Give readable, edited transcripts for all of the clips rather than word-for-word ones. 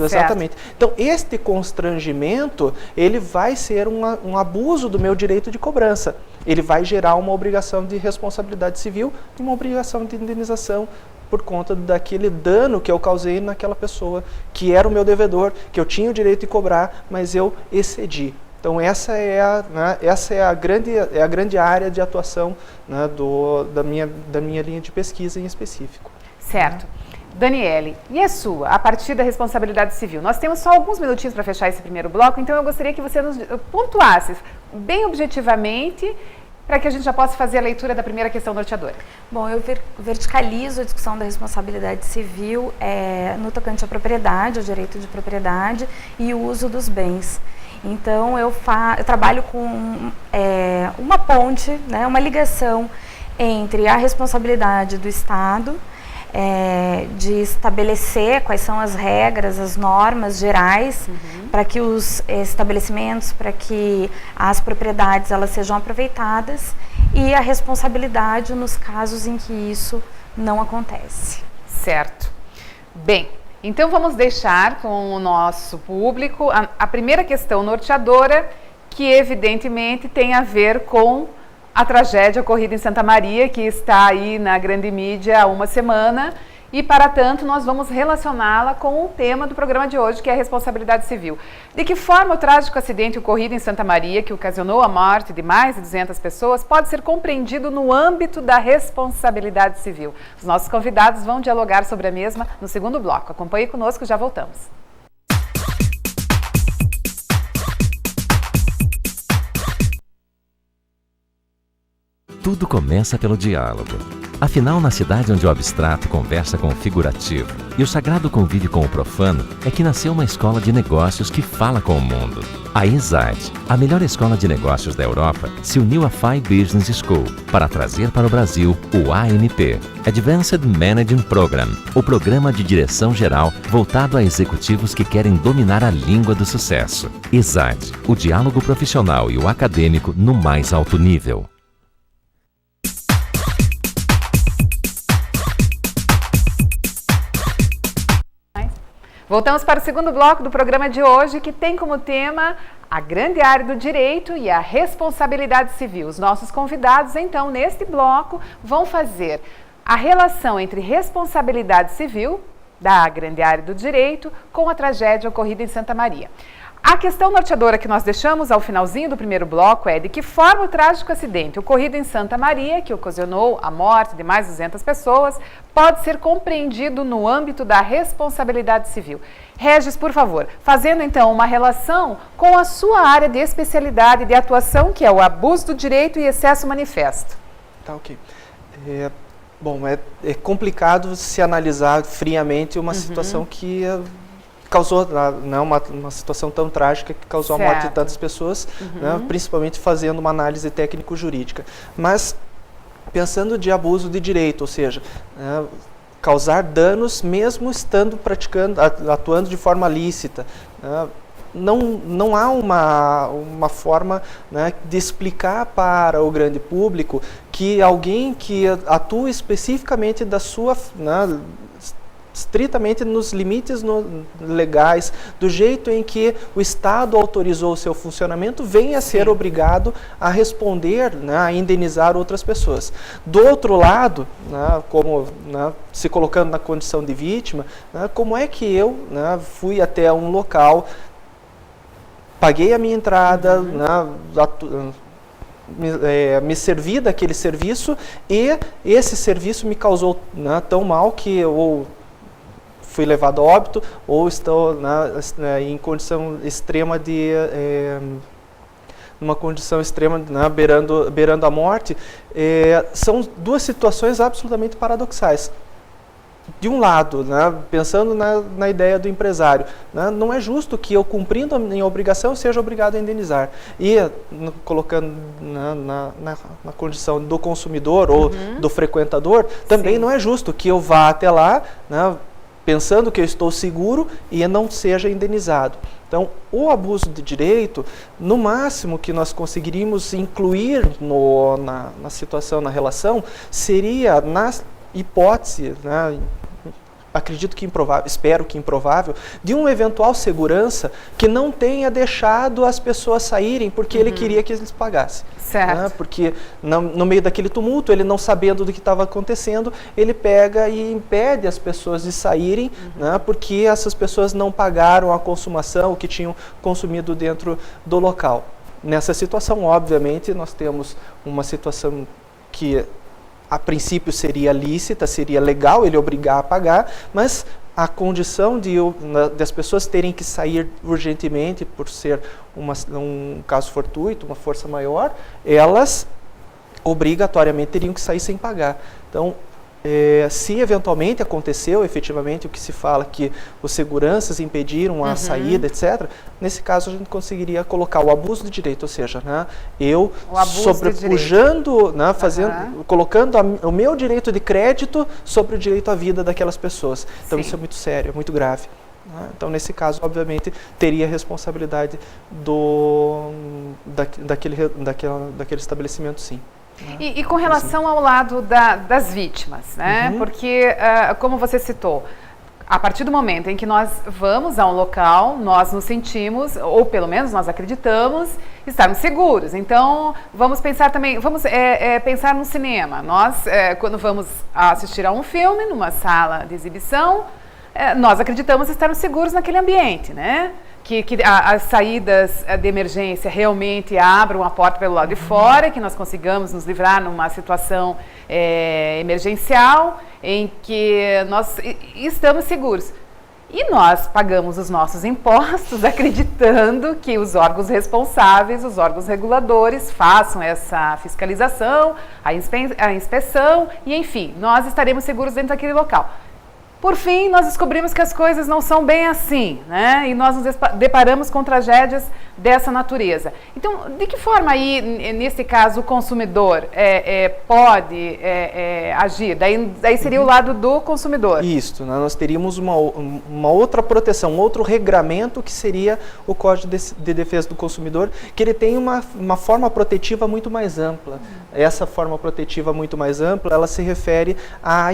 Exatamente. Então, este constrangimento, ele vai ser um abuso do meu direito de cobrança. Ele vai gerar uma obrigação de responsabilidade civil e uma obrigação de indenização por conta daquele dano que eu causei naquela pessoa, que era o meu devedor, que eu tinha o direito de cobrar, mas eu excedi. Então, essa é a grande área de atuação, né, da minha linha de pesquisa em específico. Certo. Daniele, e a sua, a partir da responsabilidade civil? Nós temos só alguns minutinhos para fechar esse primeiro bloco, então eu gostaria que você nos pontuasse bem objetivamente, para que a gente já possa fazer a leitura da primeira questão norteadora. Bom, eu verticalizo a discussão da responsabilidade civil no tocante à propriedade, ao direito de propriedade e o uso dos bens. Então, eu trabalho com uma ponte, né, uma ligação entre a responsabilidade do Estado, de estabelecer quais são as regras, as normas gerais para que os estabelecimentos, para que as propriedades elas sejam aproveitadas, e a responsabilidade nos casos em que isso não acontece. Certo. Bem, então vamos deixar com o nosso público a primeira questão norteadora, que evidentemente tem a ver com a tragédia ocorrida em Santa Maria, que está aí na grande mídia há uma semana, e para tanto nós vamos relacioná-la com o tema do programa de hoje, que é a responsabilidade civil. De que forma o trágico acidente ocorrido em Santa Maria, que ocasionou a morte de mais de 200 pessoas, pode ser compreendido no âmbito da responsabilidade civil? Os nossos convidados vão dialogar sobre a mesma no segundo bloco. Acompanhe conosco, já voltamos. Tudo começa pelo diálogo. Afinal, na cidade onde o abstrato conversa com o figurativo e o sagrado convive com o profano, é que nasceu uma escola de negócios que fala com o mundo. A ESAD, a melhor escola de negócios da Europa, se uniu à FI Business School para trazer para o Brasil o AMP, Advanced Managing Program, o programa de direção geral voltado a executivos que querem dominar a língua do sucesso. ESAD, o diálogo profissional e o acadêmico no mais alto nível. Voltamos para o segundo bloco do programa de hoje, que tem como tema a grande área do direito e a responsabilidade civil. Os nossos convidados, então, neste bloco, vão fazer a relação entre responsabilidade civil, da grande área do direito, com a tragédia ocorrida em Santa Maria. A questão norteadora que nós deixamos ao finalzinho do primeiro bloco é de que forma o trágico acidente ocorrido em Santa Maria, que ocasionou a morte de mais de 200 pessoas, pode ser compreendido no âmbito da responsabilidade civil. Regis, por favor, fazendo então uma relação com a sua área de especialidade de atuação, que é o abuso do direito e excesso manifesto. Tá, ok. Bom, é complicado se analisar friamente uma situação que causou uma situação tão trágica que causou a morte de tantas pessoas, né, principalmente fazendo uma análise técnico-jurídica. Mas pensando de abuso de direito, ou seja, causar danos mesmo estando atuando de forma lícita, não há uma forma, né, de explicar para o grande público que alguém que atua especificamente da sua, né, estritamente nos limites legais, do jeito em que o Estado autorizou o seu funcionamento, venha a ser obrigado a responder, né, a indenizar outras pessoas. Do outro lado, né, como, né, se colocando na condição de vítima, né, como é que eu, né, fui até um local, paguei a minha entrada, né, me servi daquele serviço e esse serviço me causou, né, tão mal que eu fui levado a óbito ou estou, né, em condição extrema de numa condição extrema, né, beirando a morte. São duas situações absolutamente paradoxais. De um lado, né, pensando na ideia do empresário, né, não é justo que eu, cumprindo a minha obrigação, seja obrigado a indenizar. E colocando na condição do consumidor ou do frequentador, também não é justo que eu vá até lá, né, pensando que eu estou seguro e não seja indenizado. Então, o abuso de direito, no máximo que nós conseguiríamos incluir na situação, na relação, seria na hipótese, né, acredito que improvável, espero que improvável, de um eventual segurança que não tenha deixado as pessoas saírem porque ele queria que eles pagassem. Certo. Né? Porque no meio daquele tumulto, ele não sabendo do que estava acontecendo, ele pega e impede as pessoas de saírem, né? Porque essas pessoas não pagaram a consumação, o que tinham consumido dentro do local. Nessa situação, obviamente, nós temos uma situação que a princípio seria lícita, seria legal ele obrigar a pagar, mas a condição de as pessoas terem que sair urgentemente por ser um caso fortuito, uma força maior, elas obrigatoriamente teriam que sair sem pagar. Então, se eventualmente aconteceu efetivamente o que se fala que os seguranças impediram a saída, etc., nesse caso a gente conseguiria colocar o abuso de direito, ou seja, né, eu sobrepujando, né, colocando o meu direito de crédito sobre o direito à vida daquelas pessoas. Então isso é muito sério, é muito grave. Né? Então nesse caso, obviamente, teria a responsabilidade daquele estabelecimento, sim. E com relação ao lado das vítimas, né? Porque, como você citou, a partir do momento em que nós vamos a um local, nós nos sentimos, ou pelo menos nós acreditamos, estarmos seguros. Então, vamos pensar também, pensar no cinema. Nós, quando vamos assistir a um filme, numa sala de exibição, nós acreditamos estarmos seguros naquele ambiente, né? Que as saídas de emergência realmente abram a porta pelo lado de fora, que nós consigamos nos livrar numa situação emergencial em que nós estamos seguros. E nós pagamos os nossos impostos acreditando que os órgãos responsáveis, os órgãos reguladores façam essa fiscalização, a inspeção e, enfim, nós estaremos seguros dentro daquele local. Por fim, nós descobrimos que as coisas não são bem assim, né? E nós nos deparamos com tragédias dessa natureza. Então, de que forma aí, nesse caso, o consumidor pode agir? Daí seria o lado do consumidor. Isso, né? Nós teríamos uma outra proteção, um outro regramento que seria o Código de Defesa do Consumidor, que ele tem uma forma protetiva muito mais ampla. Essa forma protetiva muito mais ampla, ela se refere à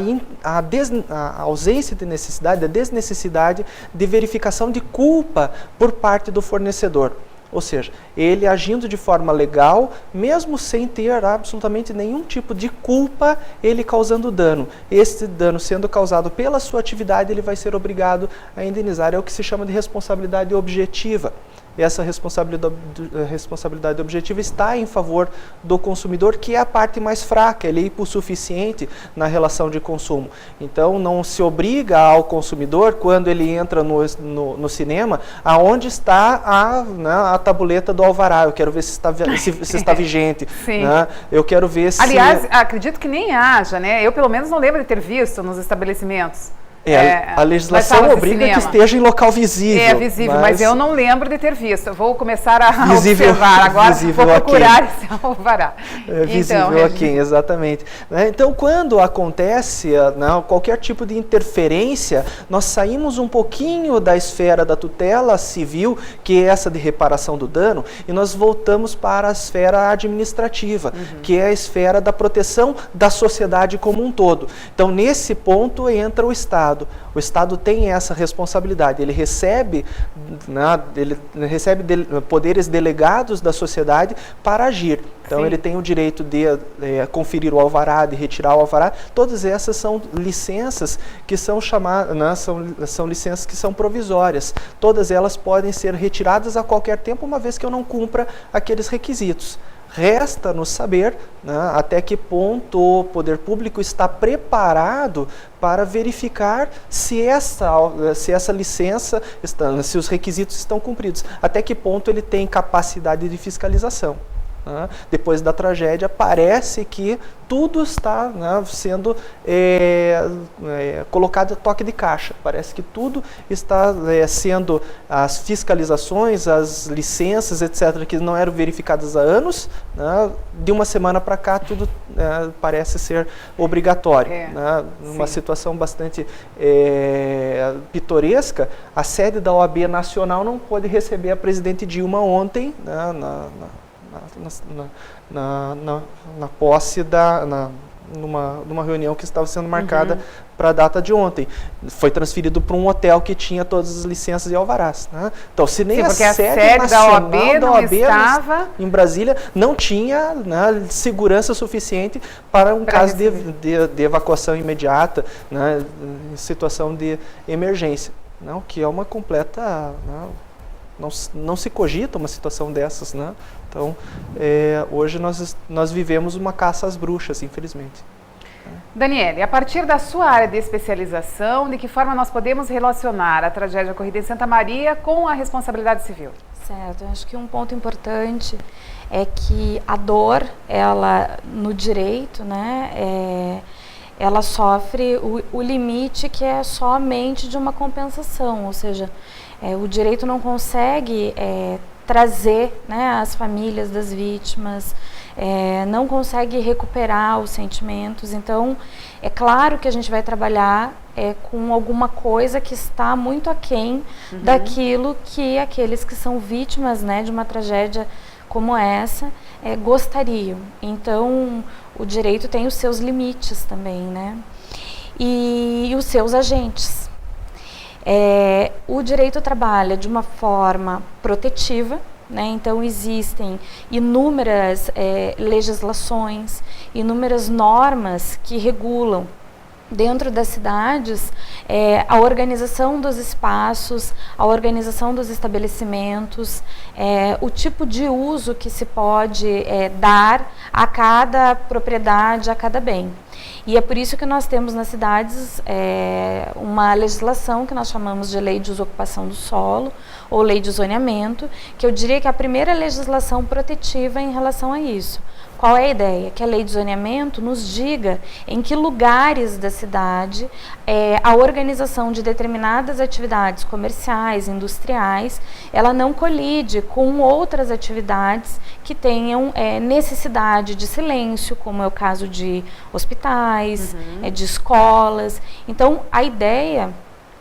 ausência de necessidade, a desnecessidade de verificação de culpa por parte do fornecedor. Ou seja, ele agindo de forma legal, mesmo sem ter absolutamente nenhum tipo de culpa, ele causando dano. Esse dano sendo causado pela sua atividade, ele vai ser obrigado a indenizar. É o que se chama de responsabilidade objetiva. Essa responsabilidade objetiva está em favor do consumidor, que é a parte mais fraca, ele é hipossuficiente na relação de consumo. Então, não se obriga ao consumidor, quando ele entra no cinema, aonde está a tabuleta do alvará. Eu quero ver se está vigente. Sim. Né? Eu quero ver se... Aliás, acredito que nem haja, né? Eu, pelo menos, não lembro de ter visto nos estabelecimentos. A legislação obriga que esteja em local visível. É visível, mas eu não lembro de ter visto. Eu vou começar a observar agora, vou procurar esse alvará. Visível aqui, exatamente. Então, quando acontece qualquer tipo de interferência, nós saímos um pouquinho da esfera da tutela civil, que é essa de reparação do dano, e nós voltamos para a esfera administrativa, que é a esfera da proteção da sociedade como um todo. Então, nesse ponto entra o Estado. O Estado tem essa responsabilidade, ele recebe poderes delegados da sociedade para agir. Então, ele tem o direito de conferir o alvará, de retirar o alvará. Todas essas são licenças que são chamadas, são licenças que são provisórias. Todas elas podem ser retiradas a qualquer tempo, uma vez que eu não cumpra aqueles requisitos. Resta-nos saber até que ponto o poder público está preparado para verificar se essa licença, se os requisitos estão cumpridos, até que ponto ele tem capacidade de fiscalização. Depois da tragédia, parece que tudo está sendo colocado a toque de caixa. Parece que tudo está sendo, as fiscalizações, as licenças, etc., que não eram verificadas há anos, de uma semana para cá tudo parece ser obrigatório. Numa situação bastante pitoresca, a sede da OAB Nacional não pôde receber a presidente Dilma ontem, na posse numa reunião que estava sendo marcada para a data de ontem. Foi transferido para um hotel que tinha todas as licenças e alvarás, né? Então, se nem a sede nacional da OAB estava em Brasília não tinha, né, segurança suficiente para um caso de evacuação imediata, né, em situação de emergência, não, que é uma completa... Não se cogita uma situação dessas, né? Então, hoje nós vivemos uma caça às bruxas, infelizmente. Daniele, a partir da sua área de especialização, de que forma nós podemos relacionar a tragédia ocorrida em Santa Maria com a responsabilidade civil? Certo, eu acho que um ponto importante é que a dor, ela no direito, né, ela sofre o limite que é somente de uma compensação, ou seja, o direito não consegue trazer, né, as famílias das vítimas, não consegue recuperar os sentimentos. Então, é claro que a gente vai trabalhar com alguma coisa que está muito aquém daquilo que aqueles que são vítimas, né, de uma tragédia como essa gostariam. Então, o direito tem os seus limites também, né, e os seus agentes. O direito trabalha de uma forma protetiva, né? Então existem inúmeras legislações, inúmeras normas que regulam dentro das cidades a organização dos espaços, a organização dos estabelecimentos, o tipo de uso que se pode dar a cada propriedade, a cada bem. E é por isso que nós temos nas cidades uma legislação que nós chamamos de Lei de Desocupação do Solo, ou Lei de Zoneamento, que eu diria que é a primeira legislação protetiva em relação a isso. Qual é a ideia? Que a Lei de Zoneamento nos diga em que lugares da cidade a organização de determinadas atividades comerciais, industriais, ela não colide com outras atividades que tenham necessidade de silêncio, como é o caso de hospitais, de escolas. Então, a ideia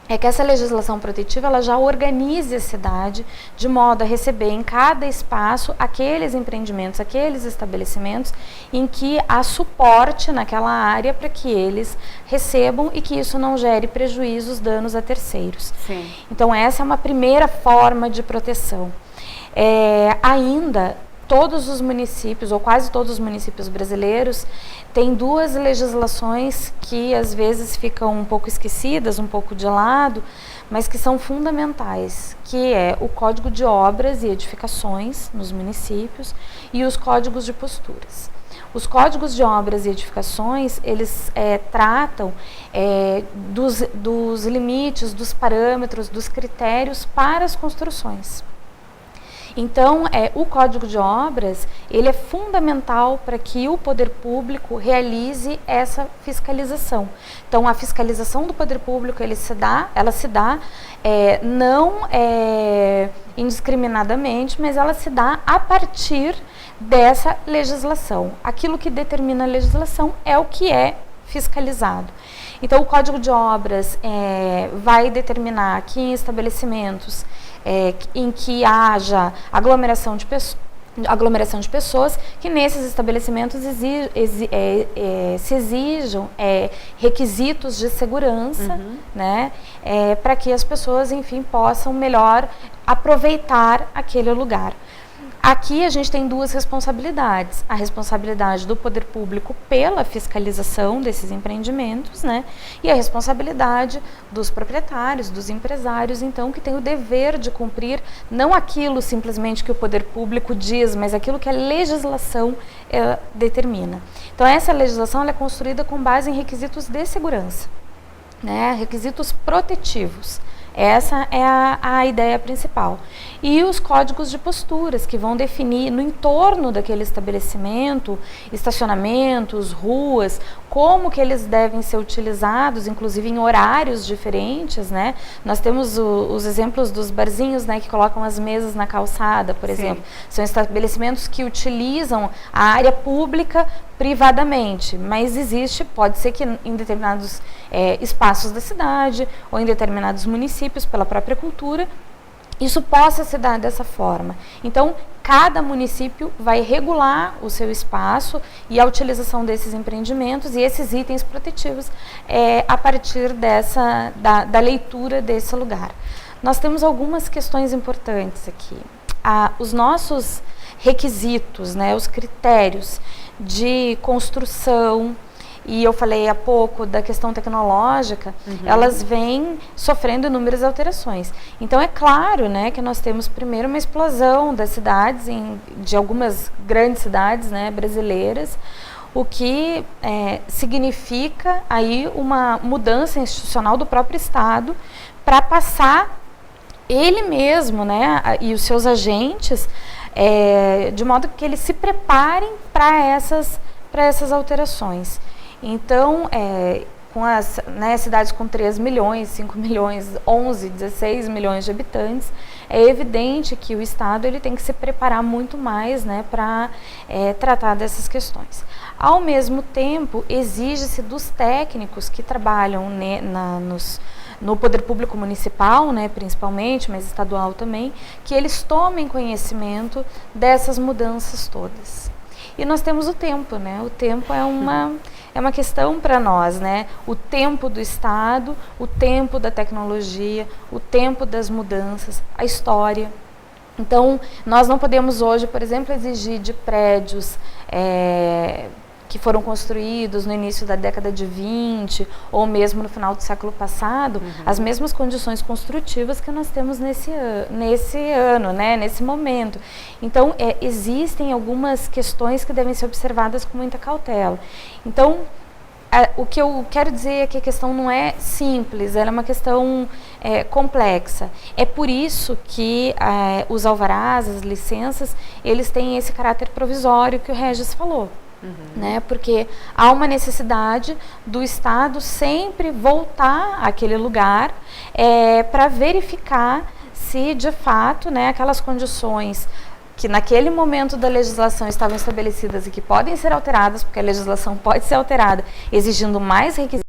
é que essa legislação protetiva ela já organize a cidade de modo a receber em cada espaço aqueles empreendimentos, aqueles estabelecimentos em que há suporte naquela área para que eles recebam e que isso não gere prejuízos, danos a terceiros. Sim. Então essa é uma primeira forma de proteção. Ainda todos os municípios, ou quase todos os municípios brasileiros, têm duas legislações que às vezes ficam um pouco esquecidas, um pouco de lado, mas que são fundamentais, que é o Código de Obras e Edificações nos municípios e os Códigos de Posturas. Os Códigos de Obras e Edificações, eles tratam dos limites, dos parâmetros, dos critérios para as construções. Então, o Código de Obras, ele é fundamental para que o poder público realize essa fiscalização. Então, a fiscalização do poder público, ela se dá não indiscriminadamente, mas ela se dá a partir dessa legislação. Aquilo que determina a legislação é o que é fiscalizado. Então, o Código de Obras vai determinar que em estabelecimentos em que haja aglomeração de pessoas, que nesses estabelecimentos se exijam requisitos de segurança, né, para que as pessoas, enfim, possam melhor aproveitar aquele lugar. Aqui a gente tem duas responsabilidades, a responsabilidade do poder público pela fiscalização desses empreendimentos, né, e a responsabilidade dos proprietários, dos empresários, então, que tem o dever de cumprir não aquilo simplesmente que o poder público diz, mas aquilo que a legislação determina. Então, essa legislação ela é construída com base em requisitos de segurança, né, requisitos protetivos. Essa é a ideia principal. E os códigos de posturas, que vão definir no entorno daquele estabelecimento, estacionamentos, ruas, como que eles devem ser utilizados, inclusive em horários diferentes, né? Nós temos os exemplos dos barzinhos, né, que colocam as mesas na calçada, por exemplo. São estabelecimentos que utilizam a área pública privadamente, mas pode ser que em determinados espaços da cidade ou em determinados municípios, pela própria cultura, isso possa se dar dessa forma. Então, cada município vai regular o seu espaço e a utilização desses empreendimentos e esses itens protetivos a partir da leitura desse lugar. Nós temos algumas questões importantes aqui. Os nossos requisitos, né, os critérios de construção, e eu falei há pouco da questão tecnológica, elas vêm sofrendo inúmeras alterações. Então é claro, né, que nós temos primeiro uma explosão das cidades, de algumas grandes cidades, né, brasileiras, o que significa aí uma mudança institucional do próprio Estado para passar ele mesmo, né, e os seus agentes, de modo que eles se preparem para essas alterações. Então, com as cidades com 3 milhões, 5 milhões, 11, 16 milhões de habitantes, é evidente que o Estado ele tem que se preparar muito mais, né, para tratar dessas questões. Ao mesmo tempo, exige-se dos técnicos que trabalham, né, no poder público municipal, né, principalmente, mas estadual também, que eles tomem conhecimento dessas mudanças todas. E nós temos o tempo, né? O tempo é uma questão para nós, né? O tempo do Estado, o tempo da tecnologia, o tempo das mudanças, a história. Então, nós não podemos hoje, por exemplo, exigir de prédios que foram construídos no início da década de 20 ou mesmo no final do século passado, as mesmas condições construtivas que nós temos nesse ano, né, nesse momento. Então, existem algumas questões que devem ser observadas com muita cautela. Então, o que eu quero dizer é que a questão não é simples, ela é uma questão complexa. É por isso que os alvarás, as licenças, eles têm esse caráter provisório que o Regis falou. Né? Porque há uma necessidade do Estado sempre voltar àquele lugar para verificar se de fato, né, aquelas condições que naquele momento da legislação estavam estabelecidas e que podem ser alteradas, porque a legislação pode ser alterada exigindo mais requisitos